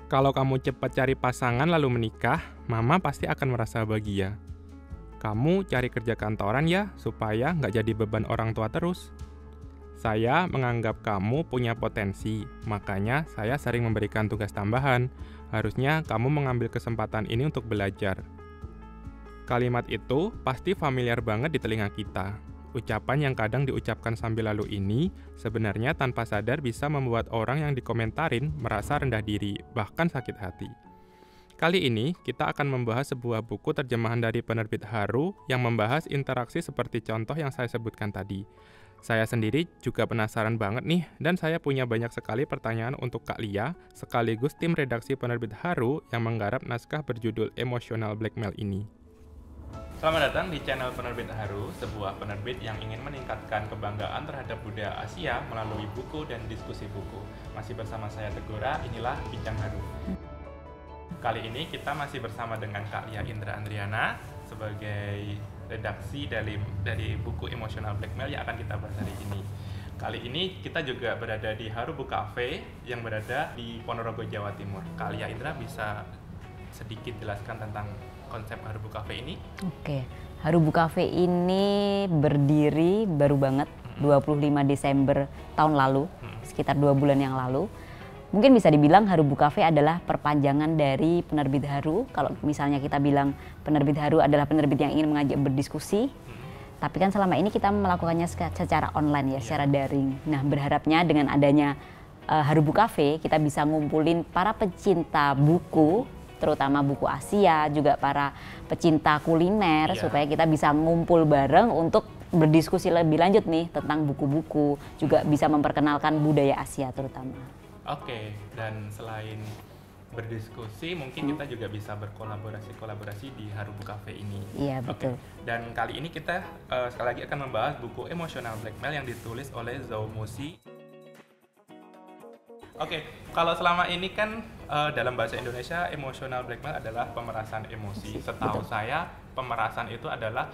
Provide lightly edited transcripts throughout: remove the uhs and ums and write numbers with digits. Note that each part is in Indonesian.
Kalau kamu cepat cari pasangan lalu menikah, mama pasti akan merasa bahagia. Kamu cari kerja kantoran ya, supaya nggak jadi beban orang tua terus. Saya menganggap kamu punya potensi, makanya saya sering memberikan tugas tambahan. Harusnya kamu mengambil kesempatan ini untuk belajar. Kalimat itu pasti familiar banget di telinga kita. Ucapan yang kadang diucapkan sambil lalu ini sebenarnya tanpa sadar bisa membuat orang yang dikomentarin merasa rendah diri, bahkan sakit hati. Kali ini kita akan membahas sebuah buku terjemahan dari penerbit Haru yang membahas interaksi seperti contoh yang saya sebutkan tadi. Saya sendiri juga penasaran banget nih, dan saya punya banyak sekali pertanyaan untuk Kak Lia, sekaligus tim redaksi penerbit Haru yang menggarap naskah berjudul Emotional Blackmail ini. Selamat datang di channel Penerbit Haru, sebuah penerbit yang ingin meningkatkan kebanggaan terhadap budaya Asia melalui buku dan diskusi buku. Masih bersama saya Tegura, inilah Bincang Haru. Kali ini kita masih bersama dengan Kak Lia Indra Andriana sebagai redaksi dari buku Emotional Blackmail yang akan kita bahas hari ini. Kali ini kita juga berada di Haru Book Cafe yang berada di Ponorogo, Jawa Timur. Kak Lia Indra bisa sedikit jelaskan tentang konsep Haru Book Cafe ini? Oke, Haru Book Cafe ini berdiri baru banget 25 Desember tahun lalu, sekitar 2 bulan yang lalu. Mungkin bisa dibilang Haru Book Cafe adalah perpanjangan dari penerbit Haru. Kalau misalnya kita bilang penerbit Haru adalah penerbit yang ingin mengajak berdiskusi, tapi kan selama ini kita melakukannya secara online ya, secara daring. Nah, berharapnya dengan adanya Haru Book Cafe kita bisa ngumpulin para pecinta buku, terutama buku Asia, juga para pecinta kuliner, supaya kita bisa ngumpul bareng untuk berdiskusi lebih lanjut nih tentang buku-buku, juga bisa memperkenalkan budaya Asia terutama. Oke, dan selain berdiskusi, mungkin kita juga bisa berkolaborasi di Haru Book Cafe ini. Iya, betul. Dan kali ini kita sekali lagi akan membahas buku Emotional Blackmail yang ditulis oleh Zhou Muxi. Oke, kalau selama ini kan dalam bahasa Indonesia emotional blackmail adalah pemerasan emosi. Setahu saya, pemerasan itu adalah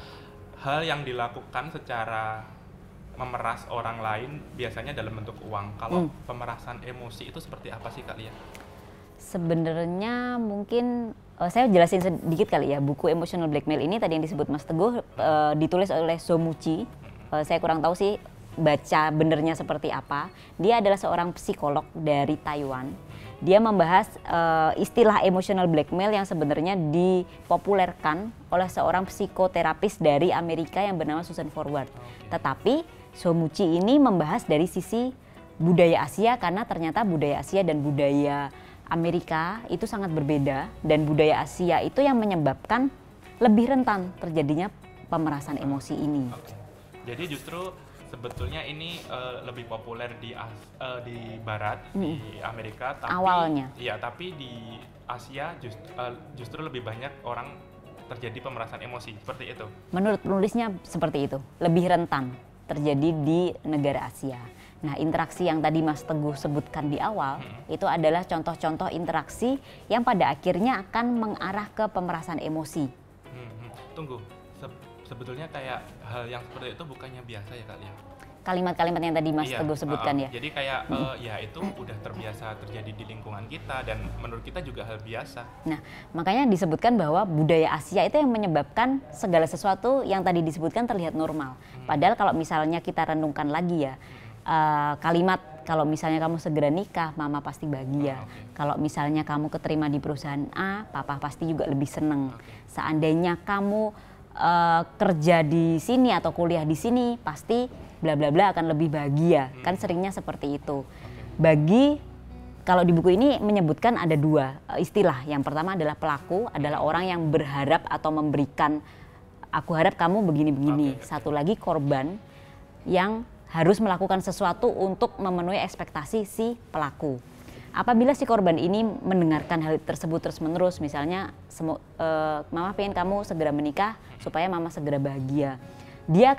hal yang dilakukan secara memeras orang lain, biasanya dalam bentuk uang. Kalau pemerasan emosi itu seperti apa sih Kak Lia? Sebenarnya mungkin saya jelasin sedikit kali ya. Buku Emotional Blackmail ini tadi yang disebut Mas Teguh ditulis oleh Zhou Muxi. Saya kurang tahu sih baca benernya seperti apa. Dia adalah seorang psikolog dari Taiwan. Dia membahas istilah emotional blackmail yang sebenarnya dipopulerkan oleh seorang psikoterapis dari Amerika yang bernama Susan Forward. Tetapi Zhou Muxi ini membahas dari sisi budaya Asia, karena ternyata budaya Asia dan budaya Amerika itu sangat berbeda, dan budaya Asia itu yang menyebabkan lebih rentan terjadinya pemerasan emosi ini. Jadi justru sebetulnya ini lebih populer di Barat, di Amerika, tapi awalnya. Iya, tapi di Asia justru lebih banyak orang terjadi pemerasan emosi, seperti itu. Menurut penulisnya seperti itu, lebih rentan terjadi di negara Asia. Nah, interaksi yang tadi Mas Teguh sebutkan di awal itu adalah contoh-contoh interaksi yang pada akhirnya akan mengarah ke pemerasan emosi. Tunggu, sebetulnya kayak hal yang seperti itu bukannya biasa ya Kak Lia? Kalimat-kalimat yang tadi Mas Teguh sebutkan ya. Jadi kayak ya itu udah terbiasa terjadi di lingkungan kita dan menurut kita juga hal biasa. Nah, makanya disebutkan bahwa budaya Asia itu yang menyebabkan segala sesuatu yang tadi disebutkan terlihat normal. Padahal kalau misalnya kita renungkan lagi ya, kalimat kalau misalnya kamu segera nikah, mama pasti bahagia. Kalau misalnya kamu keterima di perusahaan A, papa pasti juga lebih seneng. Seandainya kamu kerja di sini atau kuliah di sini, pasti bla bla bla akan lebih bahagia. Kan seringnya seperti itu. Kalau di buku ini menyebutkan ada 2 istilah. Yang pertama adalah pelaku, adalah orang yang berharap atau memberikan, aku harap kamu begini-begini. Satu lagi korban yang harus melakukan sesuatu untuk memenuhi ekspektasi si pelaku. Apabila si korban ini mendengarkan hal tersebut terus-menerus, misalnya mama pengen kamu segera menikah supaya mama segera bahagia. Dia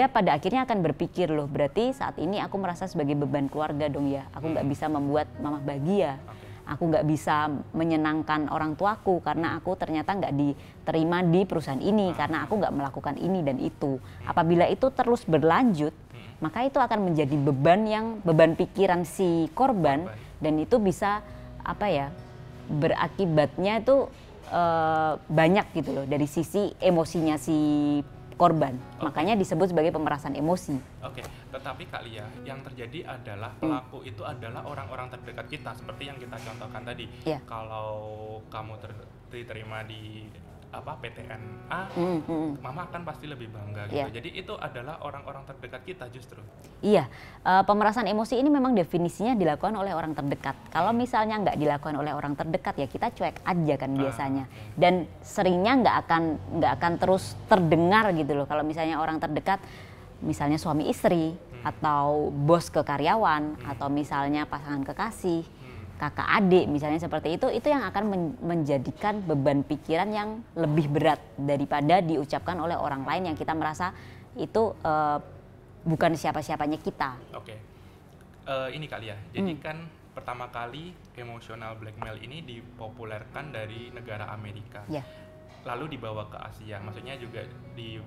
pada akhirnya akan berpikir, loh berarti saat ini aku merasa sebagai beban keluarga dong ya. Aku nggak bisa membuat mama bahagia. Aku nggak bisa menyenangkan orang tuaku karena aku ternyata nggak diterima di perusahaan ini karena aku nggak melakukan ini dan itu. Apabila itu terus berlanjut, maka itu akan menjadi beban pikiran si korban, dan itu bisa berakibatnya itu banyak gitu loh dari sisi emosinya si korban. Makanya disebut sebagai pemerasan emosi. Oke, tetapi Kak Lia, yang terjadi adalah pelaku itu adalah orang-orang terdekat kita, seperti yang kita contohkan tadi. Iya. Kalau kamu diterima di PTN A, Mama akan pasti lebih bangga gitu. Iya. Jadi itu adalah orang-orang terdekat kita justru. Iya, pemerasan emosi ini memang definisinya dilakukan oleh orang terdekat. Kalau misalnya nggak dilakukan oleh orang terdekat ya kita cuek aja kan biasanya. Dan seringnya nggak akan terus terdengar gitu loh. Kalau misalnya orang terdekat, misalnya suami istri atau bos ke karyawan atau misalnya pasangan kekasih, kakak adik misalnya seperti itu yang akan menjadikan beban pikiran yang lebih berat daripada diucapkan oleh orang lain yang kita merasa itu bukan siapa-siapanya kita. Oke. Ini kali ya. Jadi kan pertama kali emotional blackmail ini dipopulerkan dari negara Amerika. Ya. Lalu dibawa ke Asia. Maksudnya juga di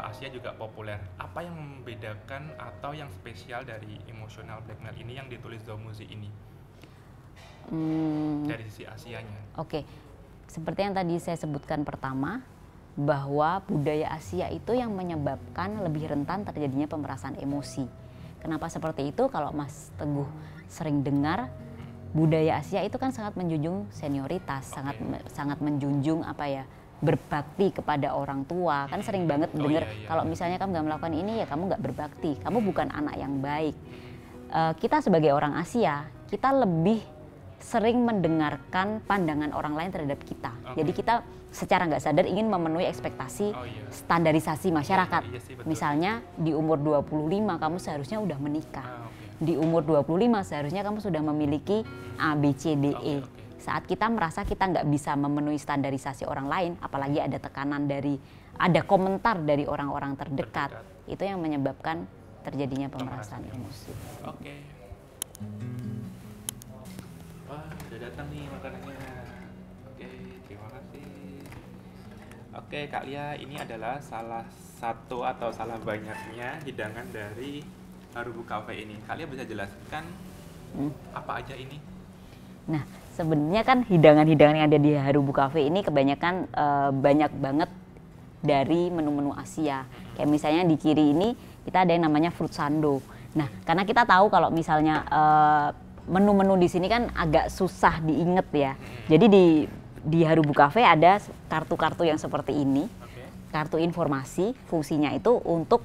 Asia juga populer. Apa yang membedakan atau yang spesial dari emotional blackmail ini yang ditulis Zomuzi ini? Dari sisi Asianya. Oke. Seperti yang tadi saya sebutkan pertama, bahwa budaya Asia itu yang menyebabkan lebih rentan terjadinya pemerasan emosi. Kenapa seperti itu? Kalau Mas Teguh sering dengar, budaya Asia itu kan sangat menjunjung senioritas, sangat menjunjung berbakti kepada orang tua. Kan sering banget dengar kalau misalnya kamu nggak melakukan ini ya kamu nggak berbakti, kamu bukan anak yang baik. Kita sebagai orang Asia, kita lebih sering mendengarkan pandangan orang lain terhadap kita. Jadi kita secara nggak sadar ingin memenuhi ekspektasi standarisasi masyarakat. Misalnya di umur 25 kamu seharusnya udah menikah. Di umur 25 seharusnya kamu sudah memiliki A, B, C, D, E. Saat kita merasa kita nggak bisa memenuhi standarisasi orang lain, apalagi ada tekanan ada komentar dari orang-orang terdekat, itu yang menyebabkan terjadinya pemerasan emosi. Oke. Wah, udah datang nih makanannya. Oke, terima kasih. Oke, Kak Lia, ini adalah salah satu atau salah banyaknya hidangan dari Harubu Cafe ini. Kak Lia bisa jelaskan apa aja ini? Nah, sebenarnya kan hidangan-hidangan yang ada di Harubu Cafe ini kebanyakan banyak banget dari menu-menu Asia. Kayak misalnya di kiri ini kita ada yang namanya fruit sando. Nah, karena kita tahu kalau misalnya menu-menu di sini kan agak susah diinget ya. Jadi di Harubu Cafe ada kartu-kartu yang seperti ini. Kartu informasi, fungsinya itu untuk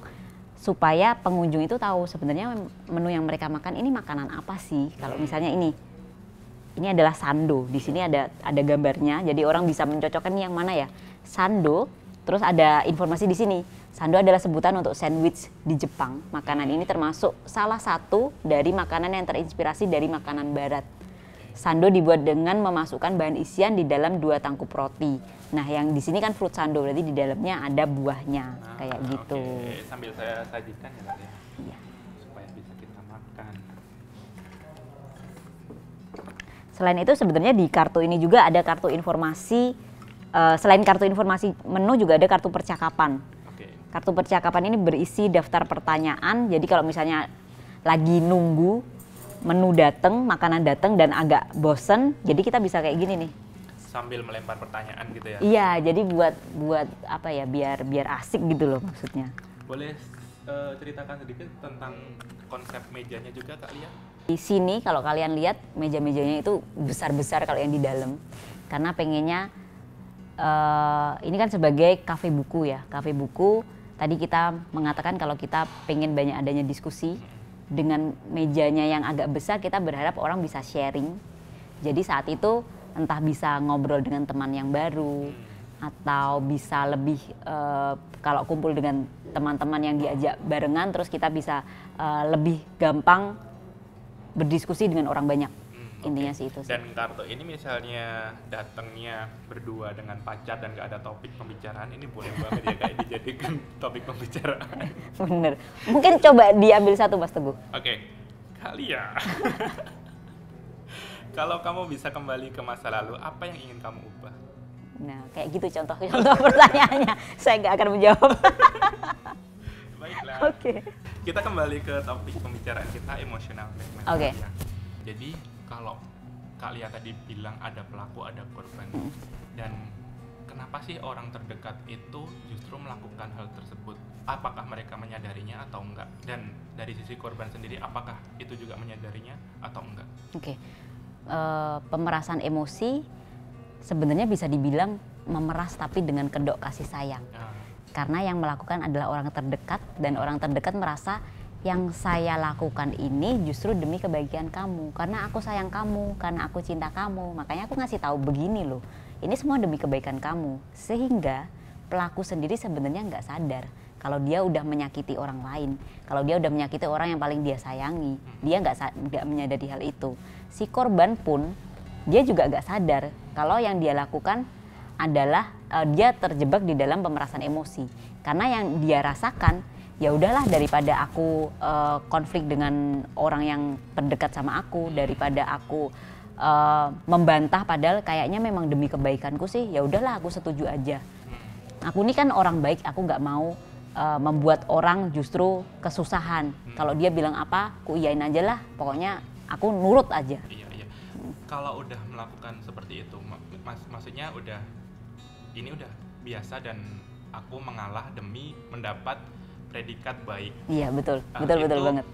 supaya pengunjung itu tahu sebenarnya menu yang mereka makan ini makanan apa sih. Kalau misalnya ini adalah sando. Di sini ada gambarnya. Jadi orang bisa mencocokkan nih yang mana ya. Sando, terus ada informasi di sini. Sando adalah sebutan untuk sandwich di Jepang. Makanan ini termasuk salah satu dari makanan yang terinspirasi dari makanan barat. Sando dibuat dengan memasukkan bahan isian di dalam 2 tangkup roti. Nah, yang di sini kan fruit sando, berarti di dalamnya ada buahnya, kayak gitu. Oke. Sambil saya sajikan ya, ya. Iya. Supaya bisa kita makan. Selain itu sebenarnya di kartu ini juga ada kartu informasi. Selain kartu informasi menu juga ada kartu percakapan. Kartu percakapan ini berisi daftar pertanyaan. Jadi kalau misalnya lagi nunggu menu datang, makanan datang dan agak bosen, jadi kita bisa kayak gini nih. Sambil melempar pertanyaan gitu ya? Iya, jadi buat biar asik gitu loh maksudnya. Boleh ceritakan sedikit tentang konsep mejanya juga Kak Lia? Di sini kalau kalian lihat meja-mejanya itu besar-besar kalau yang di dalam. Karena pengennya ini kan sebagai kafe buku ya. Kafe buku tadi kita mengatakan kalau kita pengen banyak adanya diskusi. Dengan mejanya yang agak besar kita berharap orang bisa sharing. Jadi saat itu entah bisa ngobrol dengan teman yang baru atau bisa lebih kalau kumpul dengan teman-teman yang diajak barengan terus kita bisa lebih gampang berdiskusi dengan orang banyak. Intinya sih itu sih. Dan kartu ini misalnya datangnya berdua dengan pacar dan gak ada topik pembicaraan, ini boleh banget ya kayak dijadikan topik pembicaraan. Bener. Mungkin coba diambil satu Mas Teguh. Oke, Kak Lia. Kalau kamu bisa kembali ke masa lalu, apa yang ingin kamu ubah? Nah, kayak gitu contoh pertanyaannya. Saya nggak akan menjawab. Baiklah. Oke. Kita kembali ke topik pembicaraan kita, emotional blackmail. Oke. Jadi kalau Kak Lia tadi bilang ada pelaku, ada korban. Dan kenapa sih orang terdekat itu justru melakukan hal tersebut? Apakah mereka menyadarinya atau enggak? Dan dari sisi korban sendiri, apakah itu juga menyadarinya atau enggak? Oke. Pemerasan emosi sebenarnya bisa dibilang memeras tapi dengan kedok kasih sayang. Karena yang melakukan adalah orang terdekat, dan orang terdekat merasa yang saya lakukan ini justru demi kebaikan kamu, karena aku sayang kamu, karena aku cinta kamu, makanya aku ngasih tahu begini loh, ini semua demi kebaikan kamu. Sehingga pelaku sendiri sebenarnya nggak sadar kalau dia udah menyakiti orang lain, kalau dia udah menyakiti orang yang paling dia sayangi, dia nggak menyadari hal itu. Si korban pun dia juga nggak sadar kalau yang dia lakukan adalah dia terjebak di dalam pemerasan emosi, karena yang dia rasakan ya udahlah, daripada aku konflik dengan orang yang terdekat sama aku, daripada aku membantah padahal kayaknya memang demi kebaikanku sih, ya udahlah aku setuju aja. Aku ini kan orang baik, aku nggak mau membuat orang justru kesusahan. Kalau dia bilang apa, aku iyain aja lah, pokoknya aku nurut aja. Iya. Kalau udah melakukan seperti itu, maksudnya ini udah biasa dan aku mengalah demi mendapat predikat baik. Iya, betul banget.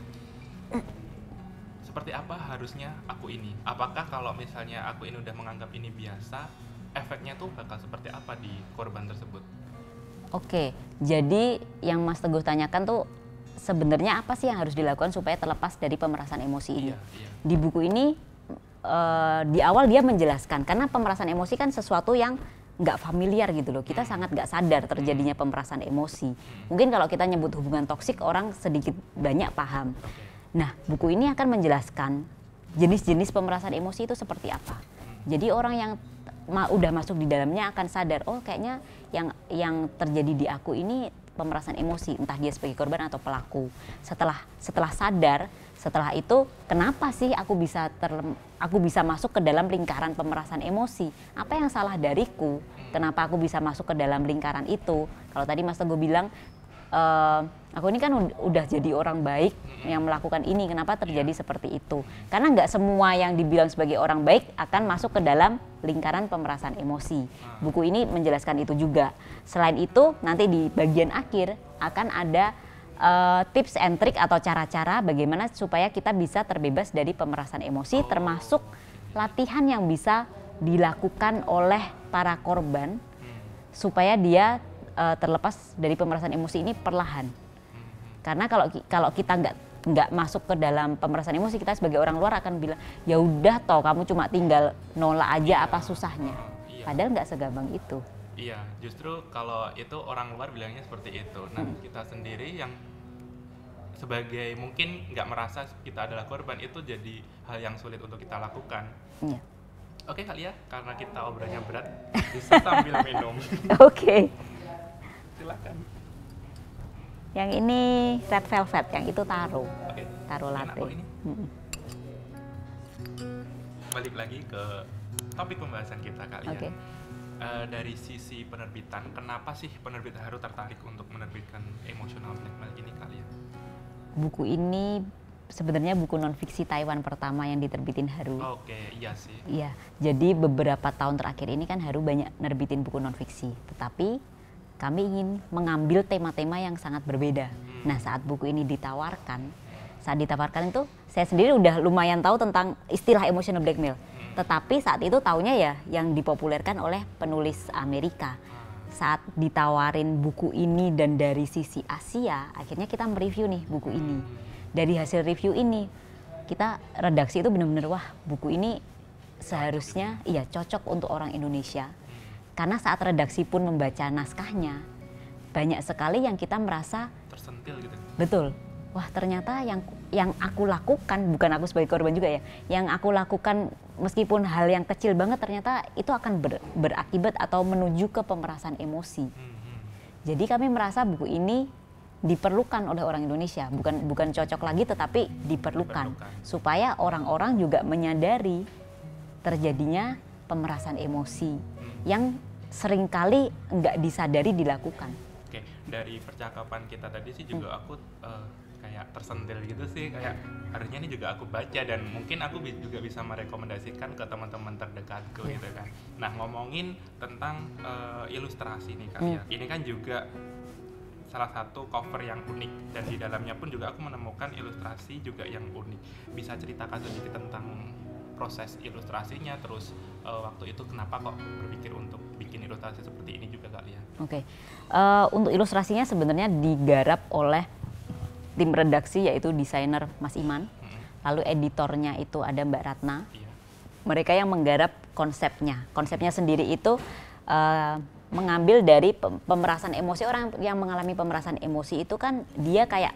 Seperti apa harusnya aku ini? Apakah kalau misalnya aku ini udah menganggap ini biasa, efeknya tuh bakal seperti apa di korban tersebut? Oke, jadi yang Mas Teguh tanyakan tuh sebenarnya apa sih yang harus dilakukan supaya terlepas dari pemerasan emosi ini? Iya. Di buku ini di awal dia menjelaskan, karena pemerasan emosi kan sesuatu yang nggak familiar gitu loh, kita sangat nggak sadar terjadinya pemerasan emosi. Mungkin kalau kita nyebut hubungan toksik, orang sedikit banyak paham. Nah, buku ini akan menjelaskan jenis-jenis pemerasan emosi itu seperti apa. Jadi orang yang udah masuk di dalamnya akan sadar, oh kayaknya yang terjadi di aku ini pemerasan emosi, entah dia sebagai korban atau pelaku. Setelah sadar, setelah itu kenapa sih aku bisa masuk ke dalam lingkaran pemerasan emosi? Apa yang salah dariku? Kenapa aku bisa masuk ke dalam lingkaran itu? Kalau tadi Mas Teguh bilang, aku ini kan udah jadi orang baik yang melakukan ini, kenapa terjadi seperti itu? Karena nggak semua yang dibilang sebagai orang baik akan masuk ke dalam lingkaran pemerasan emosi. Buku ini menjelaskan itu juga. Selain itu, nanti di bagian akhir akan ada tips and trick atau cara-cara bagaimana supaya kita bisa terbebas dari pemerasan emosi, termasuk latihan yang bisa dilakukan oleh para korban supaya dia terlepas dari pemerasan emosi ini perlahan. Karena kalau kita nggak masuk ke dalam pemerasan emosi, kita sebagai orang luar akan bilang, ya udah toh kamu cuma tinggal nolak aja, apa susahnya? Padahal nggak segampang itu. Iya, justru kalau itu orang luar bilangnya seperti itu. Nah, kita sendiri yang sebagai mungkin nggak merasa kita adalah korban, itu jadi hal yang sulit untuk kita lakukan. Iya. Oke Kak Lia, karena kita obrolannya berat, bisa sambil minum. Oke. Silakan. Yang ini red velvet, yang itu taro. Oke. Taro latte. Ini. Balik lagi ke topik pembahasan kita Kak Lia. Oke. Dari sisi penerbitan, kenapa sih penerbit Haru tertarik untuk menerbitkan emotional blackmail ini Kak Lia? Buku ini sebenarnya buku non-fiksi Taiwan pertama yang diterbitin Haru. Oke, iya sih. Iya, jadi beberapa tahun terakhir ini kan Haru banyak nerbitin buku non-fiksi. Tetapi kami ingin mengambil tema-tema yang sangat berbeda. Nah, saat buku ini ditawarkan itu saya sendiri udah lumayan tahu tentang istilah emotional blackmail. Tetapi saat itu taunya ya yang dipopulerkan oleh penulis Amerika. Saat ditawarin buku ini dan dari sisi Asia, akhirnya kita mereview nih buku ini. Dari hasil review ini, kita redaksi itu benar-benar wah, buku ini seharusnya iya cocok untuk orang Indonesia. Karena saat redaksi pun membaca naskahnya, banyak sekali yang kita merasa tersentil gitu. Betul. Wah, ternyata yang aku lakukan, bukan aku sebagai korban juga ya, yang aku lakukan meskipun hal yang kecil banget ternyata itu akan berakibat atau menuju ke pemerasan emosi. Jadi kami merasa buku ini diperlukan oleh orang Indonesia, bukan cocok lagi tetapi diperlukan. Supaya orang-orang juga menyadari terjadinya pemerasan emosi yang seringkali nggak disadari dilakukan. Oke, dari percakapan kita tadi sih juga aku kayak kayak tersentil gitu sih, kayak harusnya ini juga aku baca dan mungkin aku juga bisa merekomendasikan ke teman-teman terdekatku gitu kan. Nah, ngomongin tentang ilustrasi nih Kak ya. Ini kan juga salah satu cover yang unik dan di dalamnya pun juga aku menemukan ilustrasi juga yang unik. Bisa ceritakan sedikit tentang proses ilustrasinya, terus waktu itu kenapa kok berpikir untuk bikin ilustrasi seperti ini juga Kak Lia? Oke. Untuk ilustrasinya sebenarnya digarap oleh tim redaksi yaitu desainer Mas Iman. Lalu editornya itu ada Mbak Ratna. Mereka yang menggarap konsepnya. Konsepnya sendiri itu mengambil dari pemerasan emosi. Orang yang mengalami pemerasan emosi itu kan dia kayak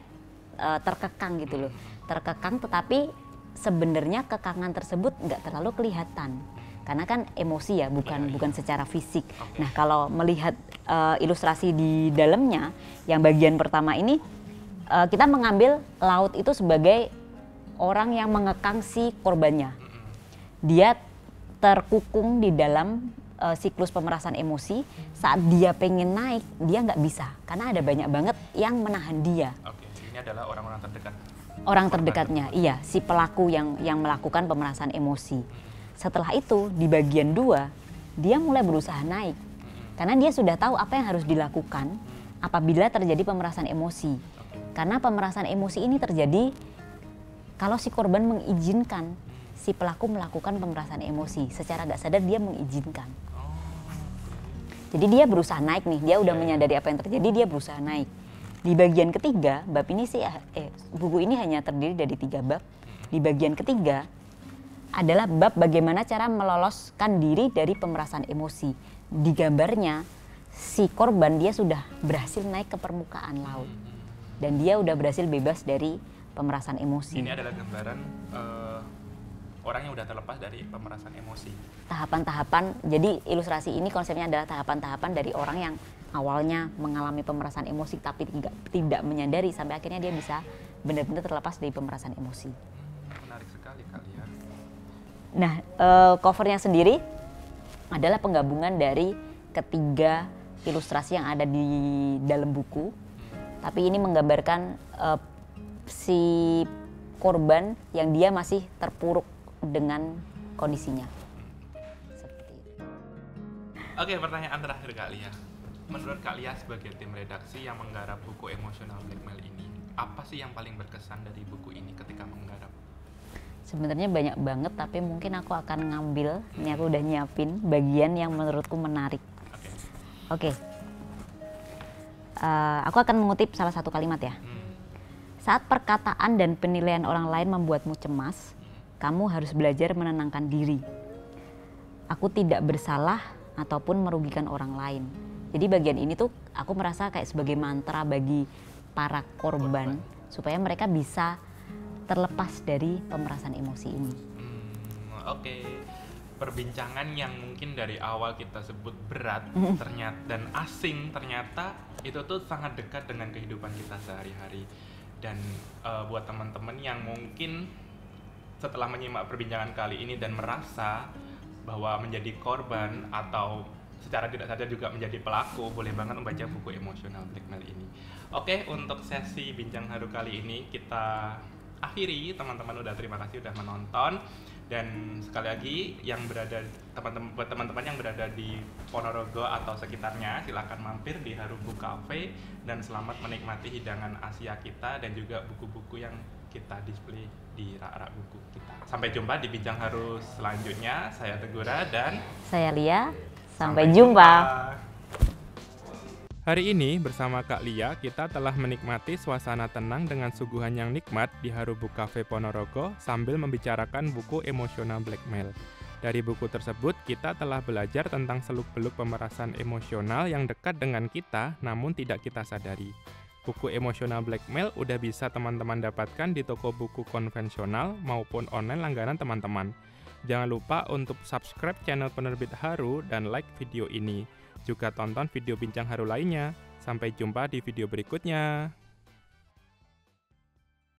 terkekang gitu loh. Terkekang, tetapi sebenarnya kekangan tersebut nggak terlalu kelihatan. Karena kan emosi ya, bukan secara fisik. Nah, kalau melihat ilustrasi di dalamnya, yang bagian pertama ini kita mengambil laut itu sebagai orang yang mengekang si korbannya. Dia terkukung di dalam siklus pemerasan emosi. Saat dia pengen naik, dia nggak bisa karena ada banyak banget yang menahan dia. Oke, ini adalah orang-orang terdekat. Orang terdekatnya, iya, si pelaku yang melakukan pemerasan emosi. Setelah itu di bagian 2 dia mulai berusaha naik karena dia sudah tahu apa yang harus dilakukan apabila terjadi pemerasan emosi. Karena pemerasan emosi ini terjadi kalau si korban mengizinkan si pelaku melakukan pemerasan emosi. Secara gak sadar dia mengizinkan. Jadi dia berusaha naik nih, dia udah menyadari apa yang terjadi, dia berusaha naik. Di bagian ketiga, bab ini sih buku ini hanya terdiri dari 3 bab. Di bagian ketiga adalah bab bagaimana cara meloloskan diri dari pemerasan emosi. Di gambarnya si korban dia sudah berhasil naik ke permukaan laut dan dia udah berhasil bebas dari pemerasan emosi. Ini adalah gambaran orang yang udah terlepas dari pemerasan emosi. Tahapan-tahapan, jadi ilustrasi ini konsepnya adalah tahapan-tahapan dari orang yang awalnya mengalami pemerasan emosi tapi tidak menyadari sampai akhirnya dia bisa benar-benar terlepas dari pemerasan emosi. Menarik sekali Kak Lia. Nah, covernya sendiri adalah penggabungan dari ketiga ilustrasi yang ada di dalam buku. Tapi ini menggambarkan si korban yang dia masih terpuruk dengan kondisinya. Seperti itu. Oke, pertanyaan terakhir Kak Lia. Menurut Kak Lia sebagai tim redaksi yang menggarap buku Emotional Blackmail ini, apa sih yang paling berkesan dari buku ini ketika menggarap? Sebenarnya banyak banget, tapi mungkin aku akan ngambil, ini aku udah nyiapin bagian yang menurutku menarik. Oke. Aku akan mengutip salah satu kalimat ya. Saat perkataan dan penilaian orang lain membuatmu cemas, kamu harus belajar menenangkan diri. Aku tidak bersalah ataupun merugikan orang lain. Jadi bagian ini tuh aku merasa kayak sebagai mantra bagi para korban supaya mereka bisa terlepas dari pemerasan emosi ini. Oke. Perbincangan yang mungkin dari awal kita sebut berat ternyata dan asing, ternyata itu tuh sangat dekat dengan kehidupan kita sehari-hari. Dan buat teman-teman yang mungkin setelah menyimak perbincangan kali ini dan merasa bahwa menjadi korban atau secara tidak sadar juga menjadi pelaku, boleh banget membaca buku Emotional Blackmail ini. Oke, untuk sesi bincang haru kali ini kita akhiri. Teman-teman terima kasih udah menonton. Dan sekali lagi yang berada teman-teman yang berada di Ponorogo atau sekitarnya, silakan mampir di Haru Book Cafe dan selamat menikmati hidangan Asia kita dan juga buku-buku yang kita display di rak-rak buku kita. Sampai jumpa di bincang haru selanjutnya. Saya Tegura dan saya Lia. Sampai jumpa. Hari ini bersama Kak Lia kita telah menikmati suasana tenang dengan suguhan yang nikmat di Haru Book Cafe Ponorogo sambil membicarakan buku Emotional Blackmail. Dari buku tersebut kita telah belajar tentang seluk-beluk pemerasan emosional yang dekat dengan kita namun tidak kita sadari. Buku Emotional Blackmail udah bisa teman-teman dapatkan di toko buku konvensional maupun online langganan teman-teman. Jangan lupa untuk subscribe channel penerbit Haru dan like video ini. Juga tonton video bincang haru lainnya. Sampai jumpa di video berikutnya.